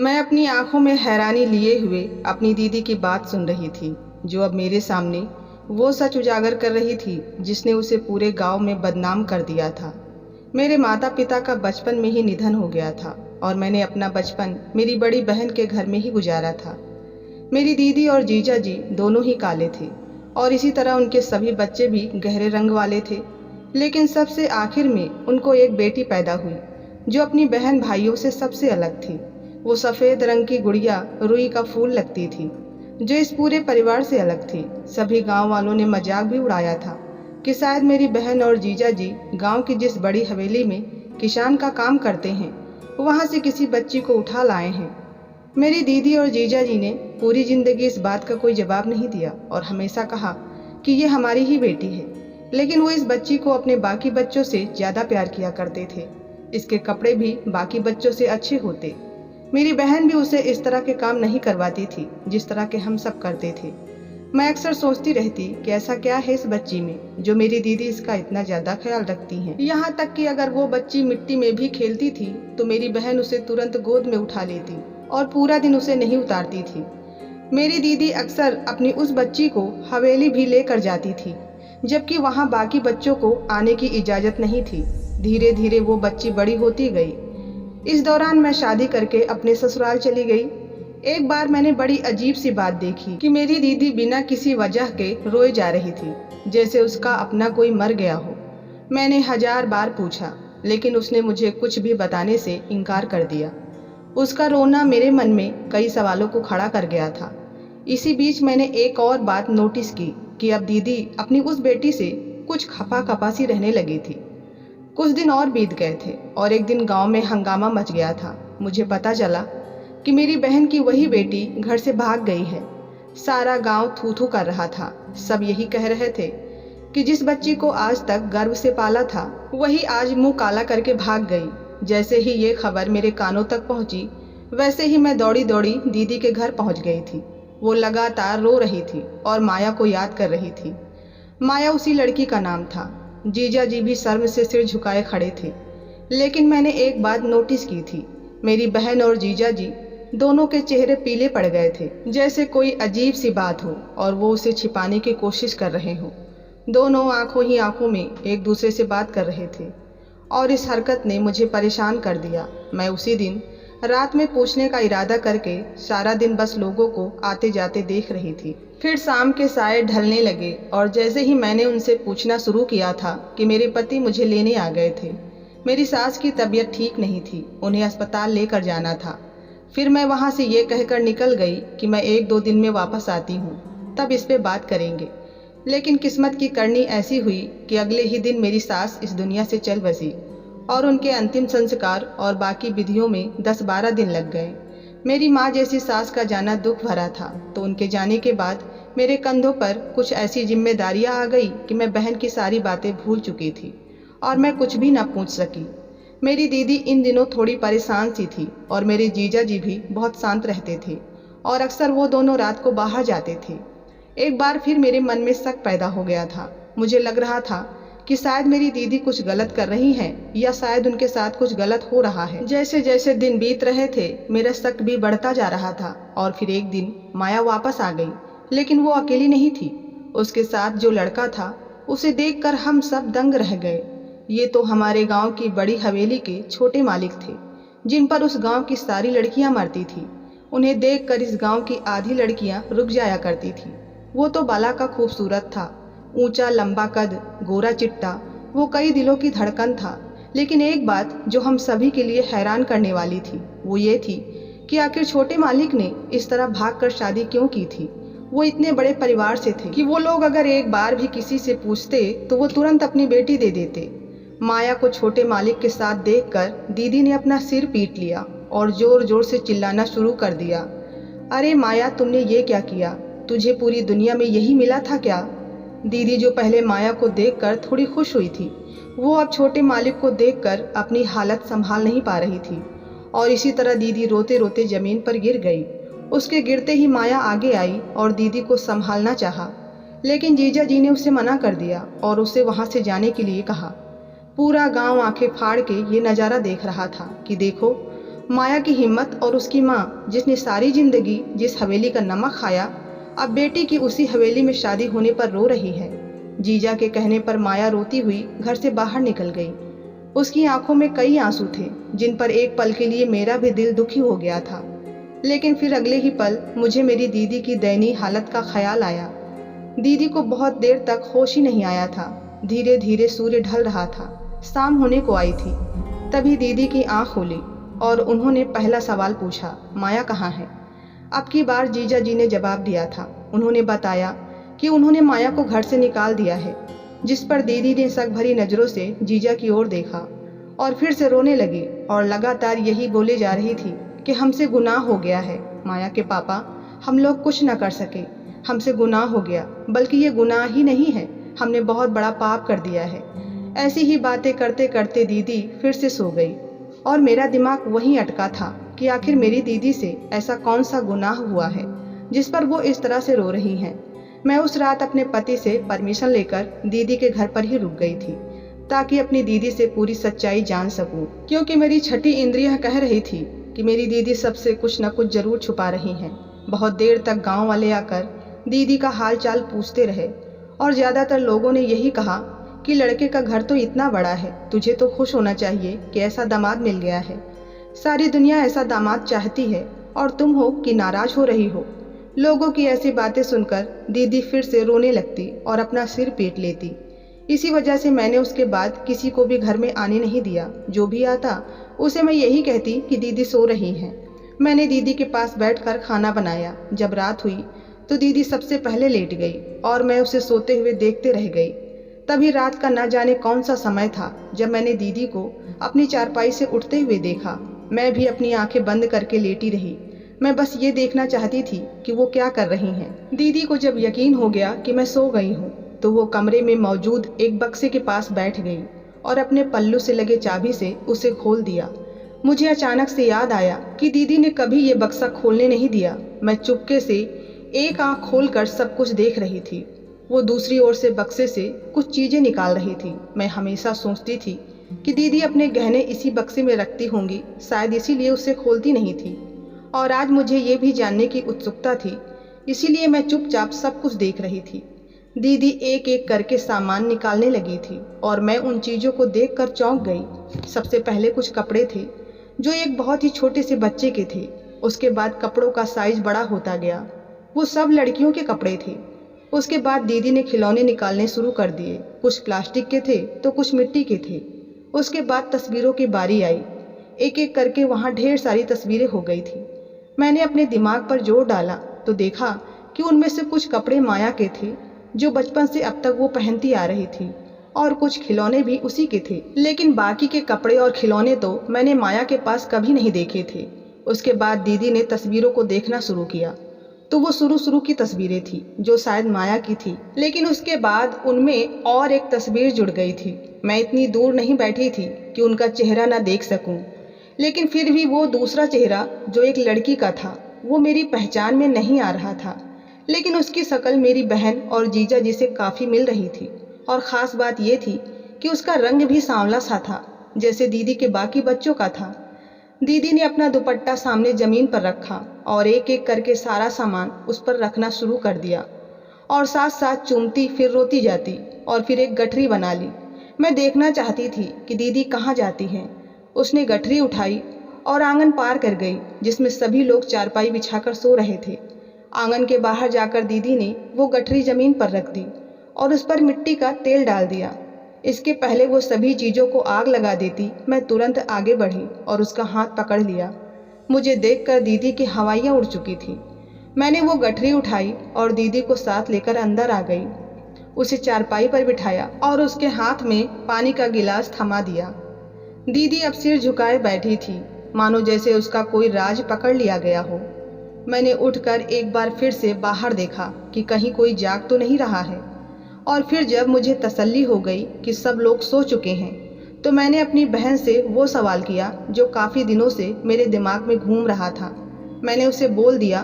मैं अपनी आंखों में हैरानी लिए हुए अपनी दीदी की बात सुन रही थी, जो अब मेरे सामने वो सच उजागर कर रही थी जिसने उसे पूरे गांव में बदनाम कर दिया था। मेरे माता पिता का बचपन में ही निधन हो गया था और मैंने अपना बचपन मेरी बड़ी बहन के घर में ही गुजारा था। मेरी दीदी और जीजा जी दोनों ही काले थे और इसी तरह उनके सभी बच्चे भी गहरे रंग वाले थे। लेकिन सबसे आखिर में उनको एक बेटी पैदा हुई जो अपनी बहन भाइयों से सबसे अलग थी। वो सफ़ेद रंग की गुड़िया रुई का फूल लगती थी जो इस पूरे परिवार से अलग थी। सभी गांव वालों ने मजाक भी उड़ाया था कि शायद मेरी बहन और जीजा जी गांव की जिस बड़ी हवेली में किसान का काम करते हैं वहां से किसी बच्ची को उठा लाए हैं। मेरी दीदी और जीजा जी ने पूरी जिंदगी इस बात का कोई जवाब नहीं दिया और हमेशा कहा कि ये हमारी ही बेटी है, लेकिन वो इस बच्ची को अपने बाकी बच्चों से ज़्यादा प्यार किया करते थे। इसके कपड़े भी बाकी बच्चों से अच्छे होते। मेरी बहन भी उसे इस तरह के काम नहीं करवाती थी जिस तरह के हम सब करते थे। मैं अक्सर सोचती रहती कि ऐसा क्या है इस बच्ची में जो मेरी दीदी इसका इतना ज़्यादा ख्याल रखती हैं। यहाँ तक कि अगर वो बच्ची मिट्टी में भी खेलती थी तो मेरी बहन उसे तुरंत गोद में उठा लेती और पूरा दिन उसे नहीं उतारती थी। मेरी दीदी अक्सर अपनी उस बच्ची को हवेली भी लेकर जाती थी, जबकि वहाँ बाकी बच्चों को आने की इजाज़त नहीं थी। धीरे धीरे वो बच्ची बड़ी होती गई। इस दौरान मैं शादी करके अपने ससुराल चली गई। एक बार मैंने बड़ी अजीब सी बात देखी कि मेरी दीदी बिना किसी वजह के रोए जा रही थी, जैसे उसका अपना कोई मर गया हो। मैंने 1000 बार पूछा, लेकिन उसने मुझे कुछ भी बताने से इनकार कर दिया। उसका रोना मेरे मन में कई सवालों को खड़ा कर गया था। इसी बीच मैंने एक और बात नोटिस की कि अब दीदी अपनी उस बेटी से कुछ खपा खपा सी रहने लगी थी। कुछ दिन और बीत गए थे और एक दिन गांव में हंगामा मच गया था। मुझे पता चला कि मेरी बहन की वही बेटी घर से भाग गई है। सारा गांव थू थू कर रहा था। सब यही कह रहे थे कि जिस बच्ची को आज तक गर्व से पाला था वही आज मुंह काला करके भाग गई। जैसे ही ये खबर मेरे कानों तक पहुंची, वैसे ही मैं दौड़ी दौड़ी दीदी के घर पहुंच गई थी। वो लगातार रो रही थी और माया को याद कर रही थी। माया उसी लड़की का नाम था। जीजा जी भी शर्म से सिर झुकाए खड़े थे। लेकिन मैंने एक बात नोटिस की थी, मेरी बहन और जीजा जी दोनों के चेहरे पीले पड़ गए थे, जैसे कोई अजीब सी बात हो और वो उसे छिपाने की कोशिश कर रहे हो। दोनों आंखों ही आंखों में एक दूसरे से बात कर रहे थे और इस हरकत ने मुझे परेशान कर दिया। मैं उसी दिन रात में पूछने का इरादा करके सारा दिन बस लोगों को आते जाते देख रही थी। फिर शाम के साए ढलने लगे और जैसे ही मैंने उनसे पूछना शुरू किया था कि मेरे पति मुझे लेने आ गए थे। मेरी सास की तबीयत ठीक नहीं थी, उन्हें अस्पताल लेकर जाना था। फिर मैं वहाँ से ये कहकर निकल गई कि मैं 1-2 दिन में वापस आती हूँ, तब इस पे बात करेंगे। लेकिन किस्मत की करनी ऐसी हुई कि अगले ही दिन मेरी सास इस दुनिया से चल बसी और उनके अंतिम संस्कार और बाकी विधियों में 10-12 दिन लग गए। मेरी माँ जैसी सास का जाना दुख भरा था, तो उनके जाने के बाद मेरे कंधों पर कुछ ऐसी जिम्मेदारियाँ आ गई कि मैं बहन की सारी बातें भूल चुकी थी और मैं कुछ भी न पूछ सकी। मेरी दीदी इन दिनों थोड़ी परेशान सी थी और मेरे जीजा जी भी बहुत शांत रहते थे और अक्सर वो दोनों रात को बाहर जाते थे। एक बार फिर मेरे मन में शक पैदा हो गया था। मुझे लग रहा था कि शायद मेरी दीदी कुछ गलत कर रही हैं या शायद उनके साथ कुछ गलत हो रहा है। जैसे जैसे दिन बीत रहे थे मेरा शक भी बढ़ता जा रहा था और फिर एक दिन माया वापस आ गई, लेकिन वो अकेली नहीं थी। उसके साथ जो लड़का था उसे देखकर हम सब दंग रह गए। ये तो हमारे गांव की बड़ी हवेली के छोटे मालिक थे, जिन पर उस गांव की सारी लड़कियां मरती थी। उन्हें देखकर इस गांव की आधी लड़कियां रुक जाया करती थी। वो तो बाला का खूबसूरत था, ऊंचा लंबा कद, गोरा चिट्टा। वो कई दिलों की धड़कन था। लेकिन एक बात जो हम सभी के लिए हैरान करने वाली थी वो ये थी कि आखिर छोटे मालिक ने इस तरह भागकर शादी क्यों की थी। वो इतने बड़े परिवार से थे कि वो लोग अगर एक बार भी किसी से पूछते तो वो तुरंत अपनी बेटी दे देते। माया को छोटे मालिक के साथ देखकर दीदी ने अपना सिर पीट लिया और जोर जोर से चिल्लाना शुरू कर दिया, अरे माया, तुमने ये क्या किया? तुझे पूरी दुनिया में यही मिला था क्या? दीदी जो पहले माया को देखकर थोड़ी खुश हुई थी, वो अब छोटे मालिक को देखकर अपनी हालत संभाल नहीं पा रही थी और इसी तरह दीदी रोते रोते जमीन पर गिर गई। उसके गिरते ही माया आगे आई और दीदी को संभालना चाहा, लेकिन जीजा जी ने उसे मना कर दिया और उसे वहाँ से जाने के लिए कहा। पूरा गांव आंखें फाड़ के ये नज़ारा देख रहा था कि देखो, माया की हिम्मत और उसकी माँ, जिसने सारी जिंदगी जिस हवेली का नमक खाया, अब बेटी की उसी हवेली में शादी होने पर रो रही है। जीजा के कहने पर माया रोती हुई घर से बाहर निकल गई। उसकी आंखों में कई आंसू थे, जिन पर एक पल के लिए मेरा भी दिल दुखी हो गया था। लेकिन फिर अगले ही पल मुझे मेरी दीदी की दयनीय हालत का ख्याल आया। दीदी को बहुत देर तक होश ही नहीं आया था। धीरे धीरे सूर्य ढल रहा था, शाम होने को आई थी। तभी दीदी की आंख खुली और उन्होंने पहला सवाल पूछा, माया कहाँ है? अब की बार जीजा जी ने जवाब दिया था। उन्होंने बताया कि उन्होंने माया को घर से निकाल दिया है। जिस पर दीदी ने शक भरी नजरों से जीजा की ओर देखा और फिर से रोने लगी और लगातार यही बोले जा रही थी कि हमसे गुनाह हो गया है माया के पापा, हम लोग कुछ न कर सके, हमसे गुनाह हो गया, बल्कि ये गुनाह ही नहीं है, हमने बहुत बड़ा पाप कर दिया है। ऐसी ही बातें करते करते दीदी फिर से सो गई और मेरा दिमाग वहीं अटका था कि आखिर मेरी दीदी से ऐसा कौन सा गुनाह हुआ है जिस पर वो इस तरह से रो रही हैं। मैं उस रात अपने पति से परमिशन लेकर दीदी के घर पर ही रुक गई थी ताकि अपनी दीदी से पूरी सच्चाई जान सकूं, क्योंकि मेरी छठी इंद्रियां कह रही थी कि मेरी दीदी सबसे कुछ न कुछ जरूर छुपा रही हैं। बहुत देर तक गांव वाले आकर दीदी का हाल चाल पूछते रहे और ज्यादातर लोगों ने यही कहा कि लड़के का घर तो इतना बड़ा है, तुझे तो खुश होना चाहिए कि ऐसा दामाद मिल गया है। सारी दुनिया ऐसा दामाद चाहती है और तुम हो कि नाराज हो रही हो। लोगों की ऐसी बातें सुनकर दीदी फिर से रोने लगती और अपना सिर पीट लेती। इसी वजह से मैंने उसके बाद किसी को भी घर में आने नहीं दिया। जो भी आता उसे मैं यही कहती कि दीदी सो रही हैं। मैंने दीदी के पास बैठकर खाना बनाया। जब रात हुई तो दीदी सबसे पहले लेट गई और मैं उसे सोते हुए देखते रह गई। तभी रात का न जाने कौन सा समय था जब मैंने दीदी को अपनी चारपाई से उठते हुए देखा। मैं भी अपनी आंखें बंद करके लेटी रही। मैं बस ये देखना चाहती थी कि वो क्या कर रही हैं। दीदी को जब यकीन हो गया कि मैं सो गई हूँ तो वो कमरे में मौजूद एक बक्से के पास बैठ गई और अपने पल्लू से लगे चाबी से उसे खोल दिया। मुझे अचानक से याद आया कि दीदी ने कभी ये बक्सा खोलने नहीं दिया। मैं चुपके से एक आंख खोलकर सब कुछ देख रही थी। वो दूसरी ओर से बक्से से कुछ चीजें निकाल रही थी। मैं हमेशा सोचती थी कि दीदी अपने गहने इसी बक्से में रखती होंगी, शायद इसीलिए उसे खोलती नहीं थी। और आज मुझे ये भी जानने की उत्सुकता थी, इसीलिए मैं चुपचाप सब कुछ देख रही थी। दीदी एक एक करके सामान निकालने लगी थी और मैं उन चीज़ों को देखकर चौंक गई। सबसे पहले कुछ कपड़े थे जो एक बहुत ही छोटे से बच्चे के थे। उसके बाद कपड़ों का साइज बड़ा होता गया, वो सब लड़कियों के कपड़े थे। उसके बाद दीदी ने खिलौने निकालने शुरू कर दिए। कुछ प्लास्टिक के थे तो कुछ मिट्टी के थे। उसके बाद तस्वीरों की बारी आई। एक एक करके वहाँ ढेर सारी तस्वीरें हो गई थी। मैंने अपने दिमाग पर जोर डाला तो देखा कि उनमें से कुछ कपड़े माया के थे जो बचपन से अब तक वो पहनती आ रही थी, और कुछ खिलौने भी उसी के थे। लेकिन बाकी के कपड़े और खिलौने तो मैंने माया के पास कभी नहीं देखे थे। उसके बाद दीदी ने तस्वीरों को देखना शुरू किया तो वो शुरू की तस्वीरें थी जो शायद माया की थी, लेकिन उसके बाद उनमें और एक तस्वीर जुड़ गई थी। मैं इतनी दूर नहीं बैठी थी कि उनका चेहरा ना देख सकूं, लेकिन फिर भी वो दूसरा चेहरा जो एक लड़की का था वो मेरी पहचान में नहीं आ रहा था। लेकिन उसकी शक्ल मेरी बहन और जीजा जी से काफ़ी मिल रही थी, और ख़ास बात ये थी कि उसका रंग भी सांवला सा था जैसे दीदी के बाकी बच्चों का था। दीदी ने अपना दुपट्टा सामने ज़मीन पर रखा और एक एक करके सारा सामान उस पर रखना शुरू कर दिया, और साथ साथ चूमती फिर रोती जाती और फिर एक गठरी बना ली। मैं देखना चाहती थी कि दीदी कहाँ जाती हैं। उसने गठरी उठाई और आंगन पार कर गई जिसमें सभी लोग चारपाई बिछाकर सो रहे थे। आंगन के बाहर जाकर दीदी ने वो गठरी ज़मीन पर रख दी और उस पर मिट्टी का तेल डाल दिया। इसके पहले वो सभी चीज़ों को आग लगा देती, मैं तुरंत आगे बढ़ी और उसका हाथ पकड़ लिया। मुझे देखकर दीदी की हवाइयाँ उड़ चुकी थी। मैंने वो गठरी उठाई और दीदी को साथ लेकर अंदर आ गई। उसे चारपाई पर बिठाया और उसके हाथ में पानी का गिलास थमा दिया। दीदी अब सिर झुकाए बैठी थी, मानो जैसे उसका कोई राज पकड़ लिया गया हो। मैंने उठकर एक बार फिर से बाहर देखा कि कहीं कोई जाग तो नहीं रहा है, और फिर जब मुझे तसल्ली हो गई कि सब लोग सो चुके हैं तो मैंने अपनी बहन से वो सवाल किया जो काफ़ी दिनों से मेरे दिमाग में घूम रहा था। मैंने उसे बोल दिया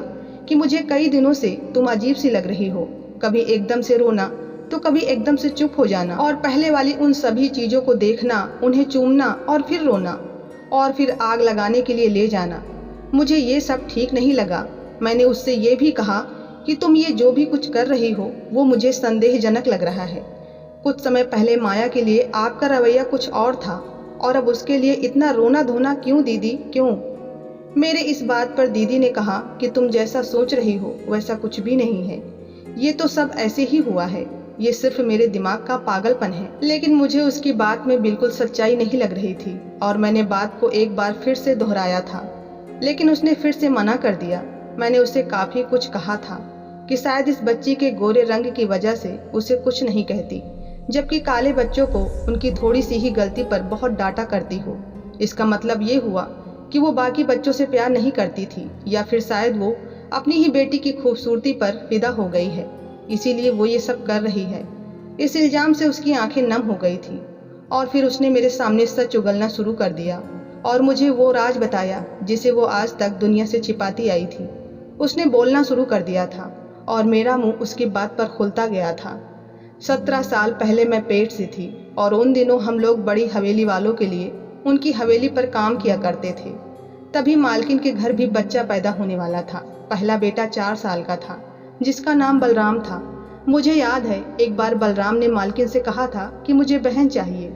कि मुझे कई दिनों से तुम अजीब सी लग रही हो, कभी एकदम से रोना तो कभी एकदम से चुप हो जाना, और पहले वाली उन सभी चीज़ों को देखना, उन्हें चूमना और फिर रोना। और फिर आग लगाने के लिए ले जाना। मुझे ये सब ठीक नहीं लगा। मैंने उससे ये भी कहा कि तुम ये जो भी कुछ कर रही हो वो मुझे संदेहजनक लग रहा है। कुछ समय पहले माया के लिए आपका रवैया कुछ और था, और अब उसके लिए इतना रोना धोना क्यों दीदी, क्यों? मेरे इस बात पर दीदी ने कहा कि तुम जैसा सोच रही हो वैसा कुछ भी नहीं है। ये तो सब ऐसे ही हुआ है, ये सिर्फ मेरे दिमाग का पागलपन है। लेकिन मुझे उसकी बात में बिल्कुल सच्चाई नहीं लग रही थी और मैंने बात को एक बार फिर से दोहराया था, लेकिन उसने फिर से मना कर दिया। मैंने उससे काफी कुछ कहा था कि शायद इस बच्ची के गोरे रंग की वजह से उसे कुछ नहीं कहती, जबकि काले बच्चों को उनकी थोड़ी सी ही गलती पर बहुत डांटा करती हो। इसका मतलब ये हुआ कि वो बाकी बच्चों से प्यार नहीं करती थी, या फिर शायद वो अपनी ही बेटी की खूबसूरती पर फिदा हो गई है, इसीलिए वो ये सब कर रही है। इस इल्जाम से उसकी आंखें नम हो गई थी और फिर उसने मेरे सामने सच उगलना शुरू कर दिया और मुझे वो राज बताया जिसे वो आज तक दुनिया से छिपाती आई थी। उसने बोलना शुरू कर दिया था और मेरा मुंह उसकी बात पर खुलता गया था। 17 साल पहले मैं पेट से थी और उन दिनों हम लोग बड़ी हवेली वालों के लिए उनकी हवेली पर काम किया करते थे। तभी मालकिन के घर भी बच्चा पैदा होने वाला था। पहला बेटा 4 साल का था जिसका नाम बलराम था। मुझे याद है एक बार बलराम ने मालकिन से कहा था कि मुझे बहन चाहिए।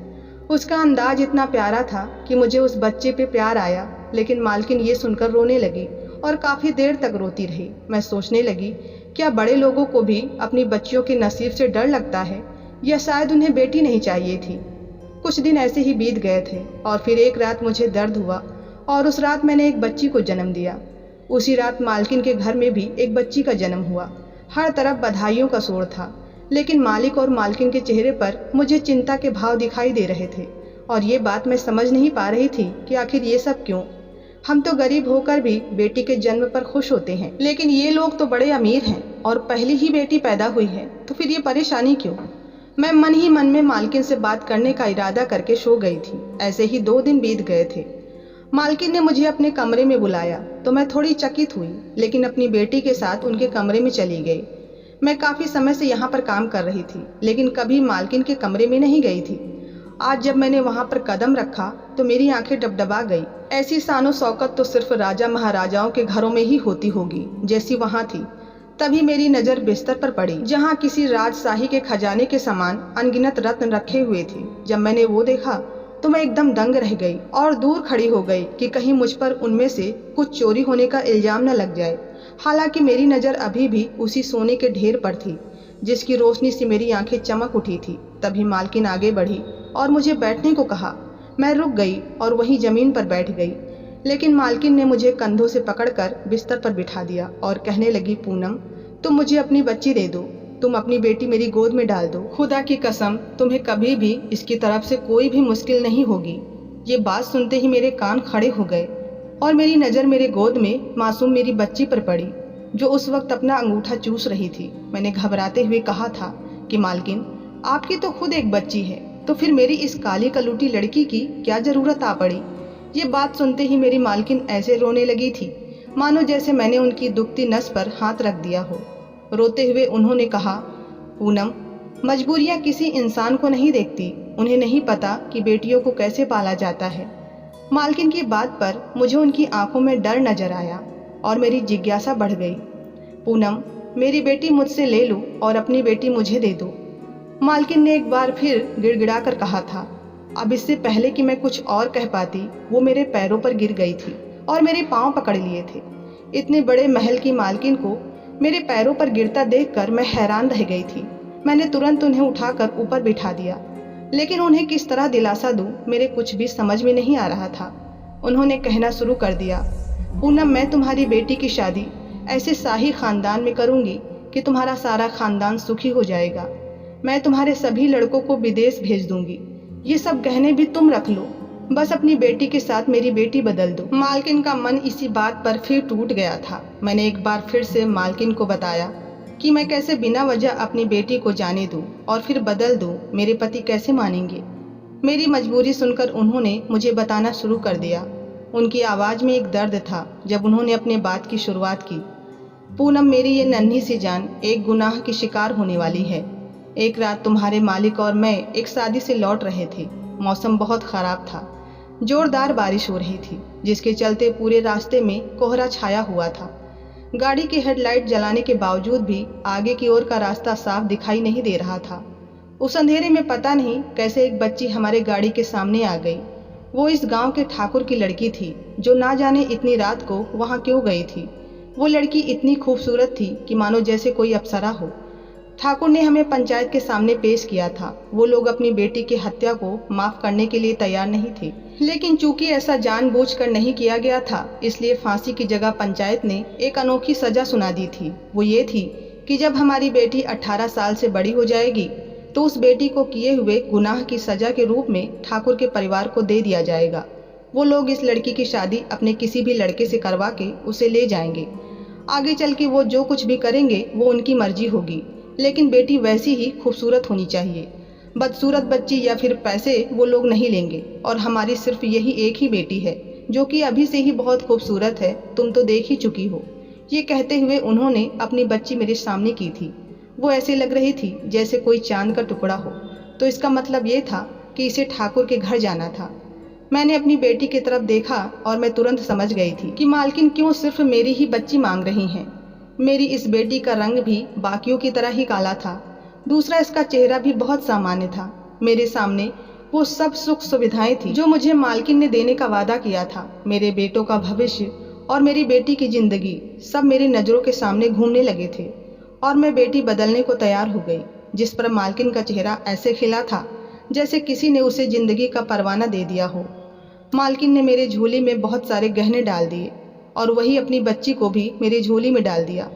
उसका अंदाज इतना प्यारा था कि मुझे उस बच्चे पे प्यार आया, लेकिन मालकिन ये सुनकर रोने लगी और काफ़ी देर तक रोती रही। मैं सोचने लगी, क्या बड़े लोगों को भी अपनी बच्चियों के नसीब से डर लगता है, या शायद उन्हें बेटी नहीं चाहिए थी। कुछ दिन ऐसे ही बीत गए थे और फिर एक रात मुझे दर्द हुआ और उस रात मैंने एक बच्ची को जन्म दिया। उसी रात मालकिन के घर में भी एक बच्ची का जन्म हुआ। हर तरफ बधाइयों का शोर था, लेकिन मालिक और मालकिन के चेहरे पर मुझे चिंता के भाव दिखाई दे रहे थे और ये बात मैं समझ नहीं पा रही थी कि आखिर ये सब क्यों। हम तो गरीब होकर भी बेटी के जन्म पर खुश होते हैं, लेकिन ये लोग तो बड़े अमीर हैं और पहली ही बेटी पैदा हुई है, तो फिर ये परेशानी क्यों? मैं मन ही मन में मालकिन से बात करने का इरादा करके सो गई थी। ऐसे ही 2 दिन बीत गए थे। मालकिन ने मुझे अपने कमरे में बुलाया तो मैं थोड़ी चकित हुई, लेकिन अपनी बेटी के साथ उनके कमरे में चली गई। मैं काफ़ी समय से यहाँ पर काम कर रही थी, लेकिन कभी मालकिन के कमरे में नहीं गई थी। आज जब मैंने वहाँ पर कदम रखा तो मेरी आंखें डबडबा गई। ऐसी शानो शौकत तो सिर्फ राजा महाराजाओं के घरों में ही होती होगी जैसी वहाँ थी। तभी मेरी नज़र बिस्तर पर पड़ी जहाँ किसी राजशाही के खजाने के समान अनगिनत रत्न रखे हुए थे। जब मैंने वो देखा तो मैं एकदम दंग रह गई और दूर खड़ी हो गई कि कहीं मुझ पर उनमें से कुछ चोरी होने का इल्जाम न लग जाए। हालांकि मेरी नज़र अभी भी उसी सोने के ढेर पर थी जिसकी रोशनी से मेरी आंखें चमक उठी थी। तभी मालकिन आगे बढ़ी और मुझे बैठने को कहा। मैं रुक गई और वहीं ज़मीन पर बैठ गई, लेकिन मालकिन ने मुझे कंधों से पकड़कर बिस्तर पर बिठा दिया और कहने लगी, पूनम तुम मुझे अपनी बच्ची दे दो, तुम अपनी बेटी मेरी गोद में डाल दो। खुदा की कसम तुम्हें कभी भी इसकी तरफ से कोई भी मुश्किल नहीं होगी। ये बात सुनते ही मेरे कान खड़े हो गए और मेरी नज़र मेरे गोद में मासूम मेरी बच्ची पर पड़ी जो उस वक्त अपना अंगूठा चूस रही थी। मैंने घबराते हुए कहा था कि मालकिन आपकी तो खुद एक बच्ची है, तो फिर मेरी इस काली कलूटी लड़की की क्या ज़रूरत आ पड़ी। ये बात सुनते ही मेरी मालकिन ऐसे रोने लगी थी मानो जैसे मैंने उनकी दुखती नस पर हाथ रख दिया हो। रोते हुए उन्होंने कहा, पूनम मजबूरियाँ किसी इंसान को नहीं देखती, उन्हें नहीं पता कि बेटियों को कैसे पाला जाता है। मालकिन की बात पर मुझे उनकी आंखों में डर नजर आया और मेरी जिज्ञासा बढ़ गई। पूनम मेरी बेटी मुझसे ले लो और अपनी बेटी मुझे दे दो, मालकिन ने एक बार फिर गिड़गिड़ा कर कहा था। अब इससे पहले कि मैं कुछ और कह पाती वो मेरे पैरों पर गिर गई थी और मेरे पांव पकड़ लिए थे। इतने बड़े महल की मालकिन को मेरे पैरों पर गिरता देखकर मैं हैरान रह गई थी। मैंने तुरंत उन्हें उठाकर ऊपर बिठा दिया, लेकिन उन्हें किस तरह दिलासा दूं मेरे कुछ भी समझ में नहीं आ रहा था। उन्होंने कहना शुरू कर दिया, पूनम मैं तुम्हारी बेटी की शादी ऐसे शाही खानदान में करूंगी कि तुम्हारा सारा खानदान सुखी हो जाएगा। मैं तुम्हारे सभी लड़कों को विदेश भेज दूंगी। ये सब गहने भी तुम रख लो, बस अपनी बेटी के साथ मेरी बेटी बदल दो। मालकिन का मन इसी बात पर फिर टूट गया था। मैंने एक बार फिर से मालकिन को बताया कि मैं कैसे बिना वजह अपनी बेटी को जाने दूं और फिर बदल दूं, मेरे पति कैसे मानेंगे। मेरी मजबूरी सुनकर उन्होंने मुझे बताना शुरू कर दिया। उनकी आवाज़ में एक दर्द था जब उन्होंने अपने बात की शुरुआत की। पूनम मेरी ये नन्ही सी जान एक गुनाह की शिकार होने वाली है। एक रात तुम्हारे मालिक और मैं एक शादी से लौट रहे थे। मौसम बहुत ख़राब था। जोरदार बारिश हो रही थी, जिसके चलते पूरे रास्ते में कोहरा छाया हुआ था। गाड़ी की हेडलाइट जलाने के बावजूद भी आगे की ओर का रास्ता साफ दिखाई नहीं दे रहा था। उस अंधेरे में पता नहीं कैसे एक बच्ची हमारे गाड़ी के सामने आ गई। वो इस गांव के ठाकुर की लड़की थी, जो ना जाने इतनी रात को वहां क्यों गई थी। वो लड़की इतनी खूबसूरत थी कि मानो जैसे कोई अप्सरा हो। ठाकुर ने हमें पंचायत के सामने पेश किया था। वो लोग अपनी बेटी की हत्या को माफ करने के लिए तैयार नहीं थे, लेकिन चूंकि ऐसा जानबूझकर नहीं किया गया था, इसलिए फांसी की जगह पंचायत ने एक अनोखी सजा सुना दी थी। वो ये थी कि जब हमारी बेटी 18 साल से बड़ी हो जाएगी तो उस बेटी को किए हुए गुनाह की सजा के रूप में ठाकुर के परिवार को दे दिया जाएगा। वो लोग इस लड़की की शादी अपने किसी भी लड़के से करवा के उसे ले जाएंगे। आगे चल के वो जो कुछ भी करेंगे वो उनकी मर्जी होगी, लेकिन बेटी वैसी ही खूबसूरत होनी चाहिए। बदसूरत बच्ची या फिर पैसे वो लोग नहीं लेंगे। और हमारी सिर्फ यही एक ही बेटी है, जो कि अभी से ही बहुत खूबसूरत है, तुम तो देख ही चुकी हो। ये कहते हुए उन्होंने अपनी बच्ची मेरे सामने की थी। वो ऐसे लग रही थी जैसे कोई चांद का टुकड़ा हो। तो इसका मतलब ये था कि इसे ठाकुर के घर जाना था। मैंने अपनी बेटी की तरफ देखा और मैं तुरंत समझ गई थी कि मालकिन क्यों सिर्फ मेरी ही बच्ची मांग रही हैं। मेरी इस बेटी का रंग भी बाकियों की तरह ही काला था। दूसरा, इसका चेहरा भी बहुत सामान्य था। मेरे सामने वो सब सुख सुविधाएं थी जो मुझे मालकिन ने देने का वादा किया था। मेरे बेटों का भविष्य और मेरी बेटी की जिंदगी सब मेरी नज़रों के सामने घूमने लगे थे और मैं बेटी बदलने को तैयार हो गई, जिस पर मालकिन का चेहरा ऐसे खिला था जैसे किसी ने उसे जिंदगी का परवाना दे दिया हो। मालकिन ने मेरे झोली में बहुत सारे गहने डाल दिए और वही अपनी बच्ची को भी मेरी झोली में डाल दिया।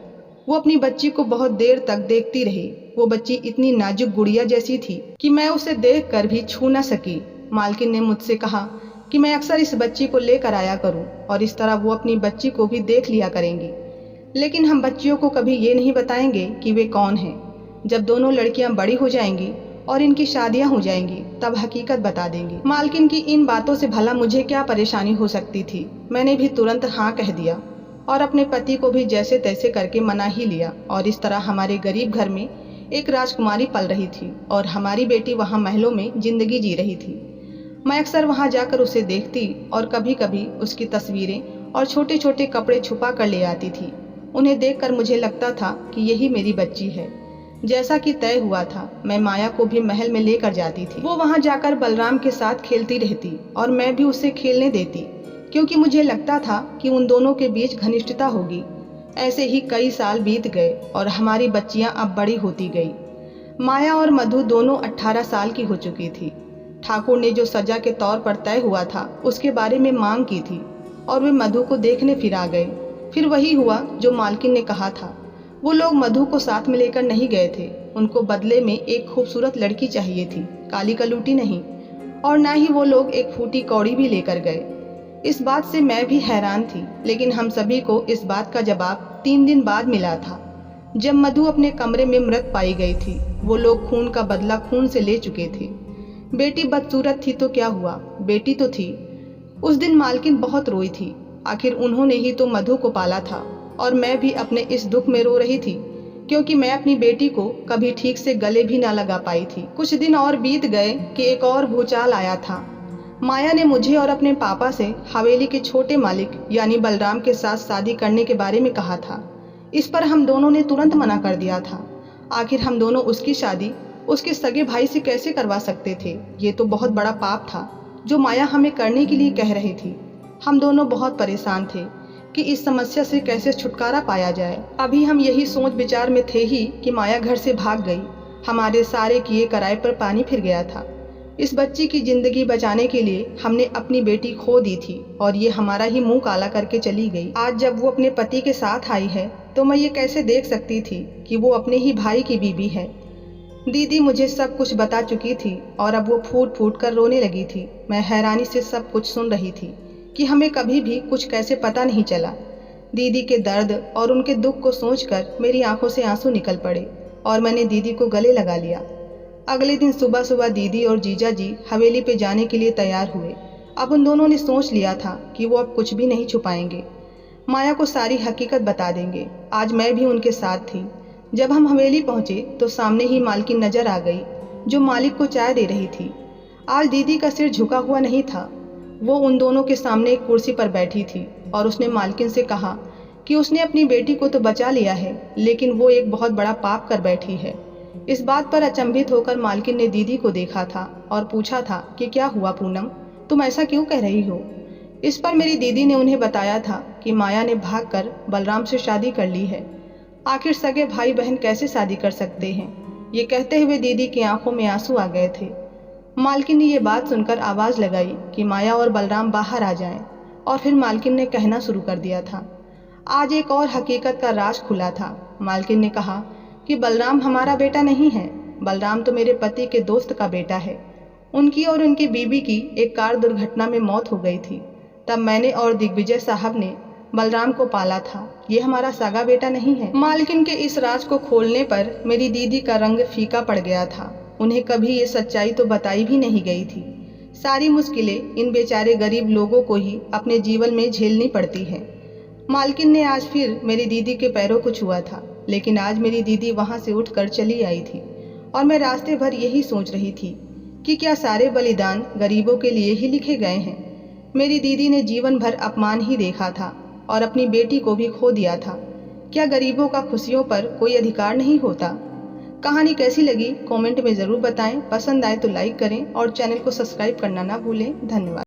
वो अपनी बच्ची को बहुत देर तक देखती रही। वो बच्ची इतनी नाजुक गुड़िया जैसी थी कि मैं उसे देख कर भी छू न सकी। मालकिन ने मुझसे कहा कि मैं अक्सर इस बच्ची को लेकर आया करूं और इस तरह वो अपनी बच्ची को भी देख लिया करेंगी, लेकिन हम बच्चियों को कभी ये नहीं बताएंगे कि वे कौन हैं। जब दोनों लड़कियां बड़ी हो जाएंगी और इनकी शादियां हो जाएंगी तब हकीकत बता देंगी। मालकिन की इन बातों से भला मुझे क्या परेशानी हो सकती थी। मैंने भी तुरंत हाँ कह दिया और अपने पति को भी जैसे तैसे करके मना ही लिया। और इस तरह हमारे गरीब घर में एक राजकुमारी पल रही थी और हमारी बेटी वहाँ महलों में जिंदगी जी रही थी। मैं अक्सर वहाँ जाकर उसे देखती और कभी कभी उसकी तस्वीरें और छोटे छोटे कपड़े छुपा कर ले आती थी। उन्हें देखकर मुझे लगता था कि यही मेरी बच्ची है। जैसा कि तय हुआ था, मैं माया को भी महल में लेकर जाती थी। वो वहां जाकर बलराम के साथ खेलती रहती और मैं भी उसे खेलने देती, क्योंकि मुझे लगता था कि उन दोनों के बीच घनिष्ठता होगी। ऐसे ही कई साल बीत गए और हमारी बच्चियां अब बड़ी होती गई। माया और मधु दोनों 18 साल की हो चुकी थी। ठाकुर ने जो सजा के तौर पर तय हुआ था उसके बारे में मांग की थी और वे मधु को देखने फिर आ गए। फिर वही हुआ जो मालकिन ने कहा था। वो लोग मधु को साथ में लेकर नहीं गए थे। उनको बदले में एक खूबसूरत लड़की चाहिए थी, काली कलूटी नहीं। और ना ही वो लोग एक फूटी कौड़ी भी लेकर गए। इस बात से मैं भी हैरान थी, लेकिन हम सभी को इस बात का जवाब 3 दिन बाद मिला था, जब मधु अपने कमरे में मृत पाई गई थी। वो लोग खून का बदला खून से ले चुके थे। बेटी बदसूरत थी तो क्या हुआ, बेटी तो थी। उस दिन मालकिन बहुत रोई थी। आखिर उन्होंने ही तो मधु को पाला था और मैं भी अपने इस दुख में रो रही थी, क्योंकि मैं अपनी बेटी को कभी ठीक से गले भी ना लगा पाई थी। कुछ दिन और बीत गए कि एक और भूचाल आया था। माया ने मुझे और अपने पापा से हवेली के छोटे मालिक यानी बलराम के साथ शादी करने के बारे में कहा था। इस पर हम दोनों ने तुरंत मना कर दिया था। आखिर हम दोनों उसकी शादी उसके सगे भाई से कैसे करवा सकते थे। ये तो बहुत बड़ा पाप था जो माया हमें करने के लिए कह रही थी। हम दोनों बहुत परेशान थे कि इस समस्या से कैसे छुटकारा पाया जाए। अभी हम यही सोच विचार में थे ही कि माया घर से भाग गई। हमारे सारे किए कराए पर पानी फिर गया था। इस बच्ची की जिंदगी बचाने के लिए हमने अपनी बेटी खो दी थी और ये हमारा ही मुंह काला करके चली गई। आज जब वो अपने पति के साथ आई है तो मैं ये कैसे देख सकती थी कि वो अपने ही भाई की बीवी है। दीदी मुझे सब कुछ बता चुकी थी और अब वो फूट फूट कर रोने लगी थी। मैं हैरानी से सब कुछ सुन रही थी कि हमें कभी भी कुछ कैसे पता नहीं चला। दीदी के दर्द और उनके दुख को सोचकर मेरी आंखों से आंसू निकल पड़े और मैंने दीदी को गले लगा लिया। अगले दिन सुबह सुबह दीदी और जीजा जी हवेली पे जाने के लिए तैयार हुए। अब उन दोनों ने सोच लिया था कि वो अब कुछ भी नहीं छुपाएंगे, माया को सारी हकीकत बता देंगे। आज मैं भी उनके साथ थी। जब हम हवेली पहुंचे तो सामने ही मालकिन नजर आ गई, जो मालिक को चाय दे रही थी। आज दीदी का सिर झुका हुआ नहीं था। वो उन दोनों के सामने एक कुर्सी पर बैठी थी और उसने मालकिन से कहा कि उसने अपनी बेटी को तो बचा लिया है, लेकिन वो एक बहुत बड़ा पाप कर बैठी है। इस बात पर अचंभित होकर मालकिन ने दीदी को देखा था और पूछा था कि क्या हुआ पूनम, तुम ऐसा क्यों कह रही हो। इस पर मेरी दीदी ने उन्हें बताया था कि माया ने भागकर बलराम से शादी कर ली है। आखिर सगे भाई बहन कैसे शादी कर सकते हैं। ये कहते हुए दीदी की आंखों में आंसू आ गए थे। मालकिन ने ये बात सुनकर आवाज़ लगाई कि माया और बलराम बाहर आ जाएं, और फिर मालकिन ने कहना शुरू कर दिया था। आज एक और हकीकत का राज खुला था। मालकिन ने कहा कि बलराम हमारा बेटा नहीं है, बलराम तो मेरे पति के दोस्त का बेटा है। उनकी और उनकी बीबी की एक कार दुर्घटना में मौत हो गई थी। तब मैंने और दिग्विजय साहब ने बलराम को पाला था। ये हमारा सगा बेटा नहीं है। मालकिन के इस राज को खोलने पर मेरी दीदी का रंग फीका पड़ गया था। उन्हें कभी ये सच्चाई तो बताई भी नहीं गई थी। सारी मुश्किलें इन बेचारे गरीब लोगों को ही अपने जीवन में झेलनी पड़ती हैं। मालकिन ने आज फिर मेरी दीदी के पैरों को छुआ था, लेकिन आज मेरी दीदी वहां से उठकर चली आई थी और मैं रास्ते भर यही सोच रही थी कि क्या सारे बलिदान गरीबों के लिए ही लिखे गए हैं। मेरी दीदी ने जीवन भर अपमान ही देखा था और अपनी बेटी को भी खो दिया था। क्या गरीबों का खुशियों पर कोई अधिकार नहीं होता। कहानी कैसी लगी कमेंट में ज़रूर बताएं। पसंद आए तो लाइक करें और चैनल को सब्सक्राइब करना ना भूलें। धन्यवाद।